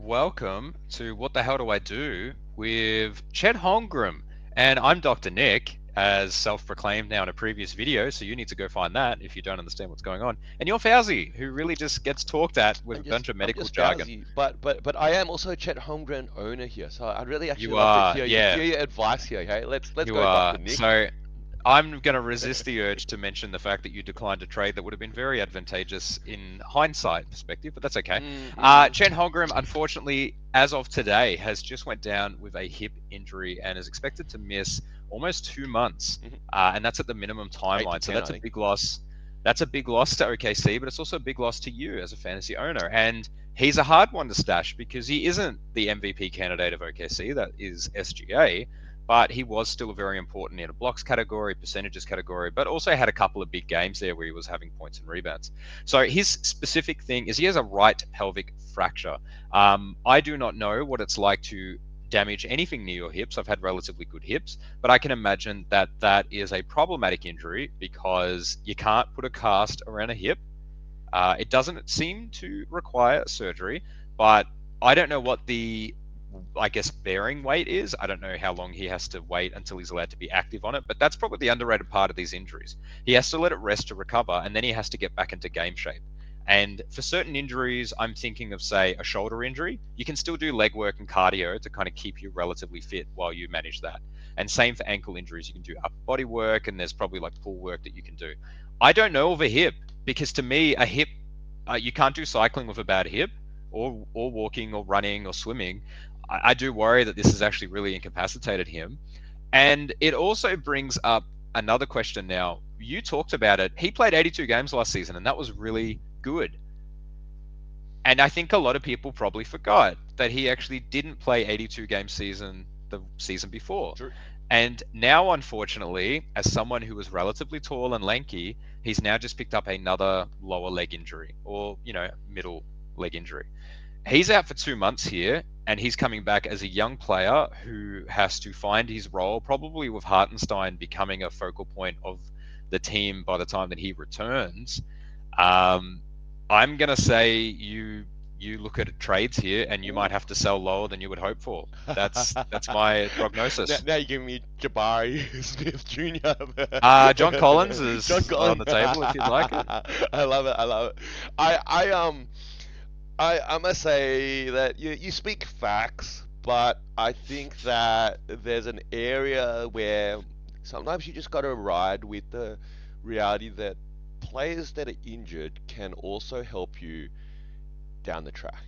welcome to What the Hell Do I Do with Chet Holmgren. And I'm Dr. Nick, as self proclaimed now in a previous video, so you need to go find that if you don't understand what's going on. And you're Fauzi, who really just gets talked at with a bunch of I'm medical just jargon. Fauzi, but I am also a Chet Holmgren owner here, so I'd really actually You love to are, hear yeah, your advice here. Okay, let's you go, Doctor are. Nick. So I'm going to resist the urge to mention the fact that you declined a trade that would have been very advantageous in hindsight perspective, but that's okay. Mm-hmm. Chen Holmgren, unfortunately, as of today, has just went down with a hip injury and is expected to miss almost 2 months, Hmm. and that's at the minimum Eight to timeline. So ten, that's I a think. big loss. That's a big loss to OKC, but it's also a big loss to you as a fantasy owner. And he's a hard one to stash because he isn't the MVP candidate of OKC. That is SGA, but he was still very important in a blocks category, percentages category, but also had a couple of big games there where he was having points and rebounds. So his specific thing is he has a right pelvic fracture. I do not know what it's like to damage anything near your hips. I've had relatively good hips, but I can imagine that that is a problematic injury because you can't put a cast around a hip. It doesn't seem to require surgery, but I don't know what the, I guess, bearing weight is. I don't know how long he has to wait until he's allowed to be active on it, but that's probably the underrated part of these injuries. He has to let it rest to recover, and then he has to get back into game shape. And for certain injuries, I'm thinking of, say, a shoulder injury. You can still do leg work and cardio to kind of keep you relatively fit while you manage that. And same for ankle injuries. You can do upper body work, and there's probably like pull work that you can do. I don't know of a hip because to me, a hip, you can't do cycling with a bad hip, or walking or running or swimming. I do worry that this has actually really incapacitated him. And it also brings up another question now. You talked about it. He played 82 games last season, and that was really good. And I think a lot of people probably forgot that he actually didn't play 82 game season the season before. True. And now, unfortunately, as someone who was relatively tall and lanky, he's now just picked up another lower leg injury or, middle leg injury. He's out for 2 months here, and he's coming back as a young player who has to find his role, probably with Hartenstein becoming a focal point of the team by the time that he returns. Um, I'm gonna say you look at trades here, and you might Ooh. have to sell lower than you would hope for. That's my now, prognosis. now you give me Jabari Smith Jr. John Collins John is on Collins. the table if you'd like it. I love it. I love it. I I um I must say that you speak facts, but I think that there's an area where sometimes you just got to ride with the reality that players that are injured can also help you down the track.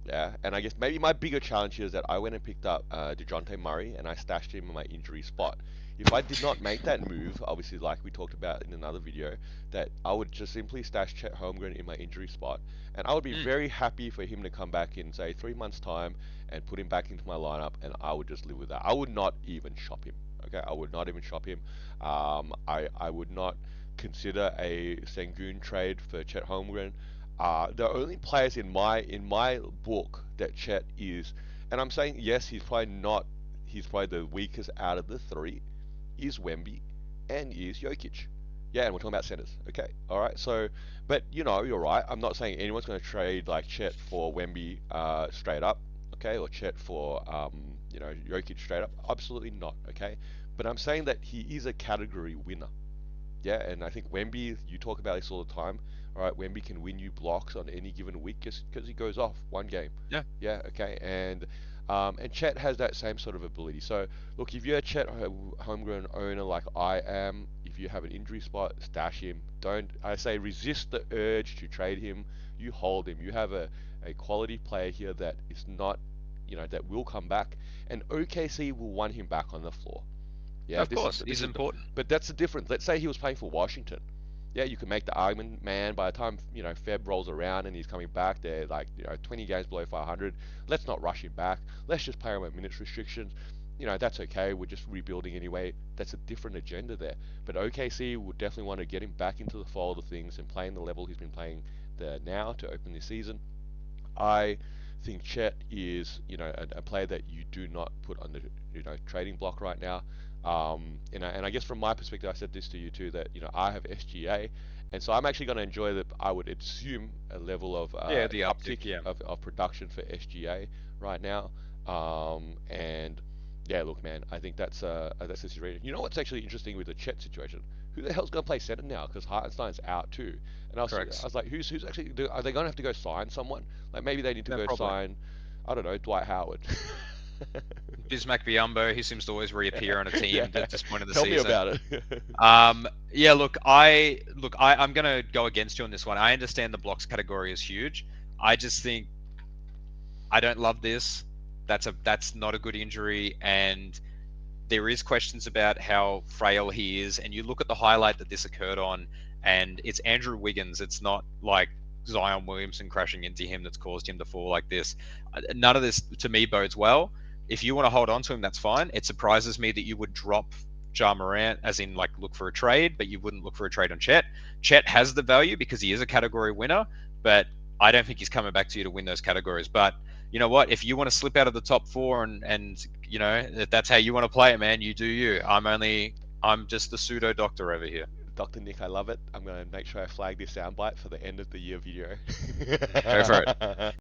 Yeah, and I guess maybe my bigger challenge here is that I went and picked up DeJounte Murray and I stashed him in my injury spot. If I did not make that move, obviously, like we talked about in another video, that I would just simply stash Chet Holmgren in my injury spot, and I would be Mm, very happy for him to come back in, say, 3 months' time and put him back into my lineup, and I would just live with that. I would not even shop him. Okay, I would not even shop him. I would not consider a Sengun trade for Chet Holmgren. The only players in my book that Chet is, and I'm saying yes, he's probably the weakest out of the three, is Wemby, and is Jokic. Yeah, and we're talking about centers. Okay, all right. So, but you're right. I'm not saying anyone's going to trade like Chet for Wemby straight up. Okay, or Chet for Jokic straight up. Absolutely not. Okay, but I'm saying that he is a category winner. Yeah, and I think Wemby, you talk about this all the time. All right, Wemby can win you blocks on any given week just because he goes off one game. yeah, Yeah, okay, and Chet has that same sort of ability. So look, if you're a Chet homegrown owner like I am, if you have an injury spot, stash him. Don't I say resist the urge to trade him. You hold him. You have a quality player here that is not, that will come back, and OKC will want him back on the floor. Yeah, of this is course, this he's is the, important. but that's the difference. Let's say he was playing for Washington. Yeah, you can make the argument, man. By the time Feb rolls around and he's coming back, they're like 20 games below 500. Let's not rush him back. Let's just play him at minutes restrictions. That's okay. We're just rebuilding anyway. That's a different agenda there. But OKC would definitely want to get him back into the fold of things and playing the level he's been playing there now to open this season. I think Chet is, a player that you do not put on the, trading block right now. And I guess from my perspective, I said this to you too that I have SGA, And so I'm actually going to enjoy I would assume, a level of Yeah, the uptick. uptick Yeah, of production for SGA right now. And yeah, look, man, I think that's the situation. You know what's actually interesting with the Chet situation? Who the hell's going to play center now? Because Hartenstein's out too. And I correct. was like, who's actually? Are they going to have to go sign someone? Like maybe they need to No, go probably. sign, I don't know, Dwight Howard. Bismack Biyombo, he seems to always reappear on a team Yeah, at this point of the tell me season. about it. Yeah, I'm gonna go against you on this one. I understand the blocks category is huge. I just think I don't love this. That's not a good injury, and there is questions about how frail he is. And you look at the highlight that this occurred on, and it's Andrew Wiggins. It's not like Zion Williamson crashing into him that's caused him to fall like this. None of this to me bodes well. If you want to hold on to him, that's fine. It surprises me that you would drop Ja Morant, as in like look for a trade, but you wouldn't look for a trade on Chet. Chet has the value because he is a category winner, but I don't think he's coming back to you to win those categories. But you know what? If you want to slip out of the top four and you know if that's how you want to play it, man, you do you. I'm just the pseudo doctor over here. Dr. Nick, I love it. I'm going to make sure I flag this soundbite for the end of the year video. Go for it.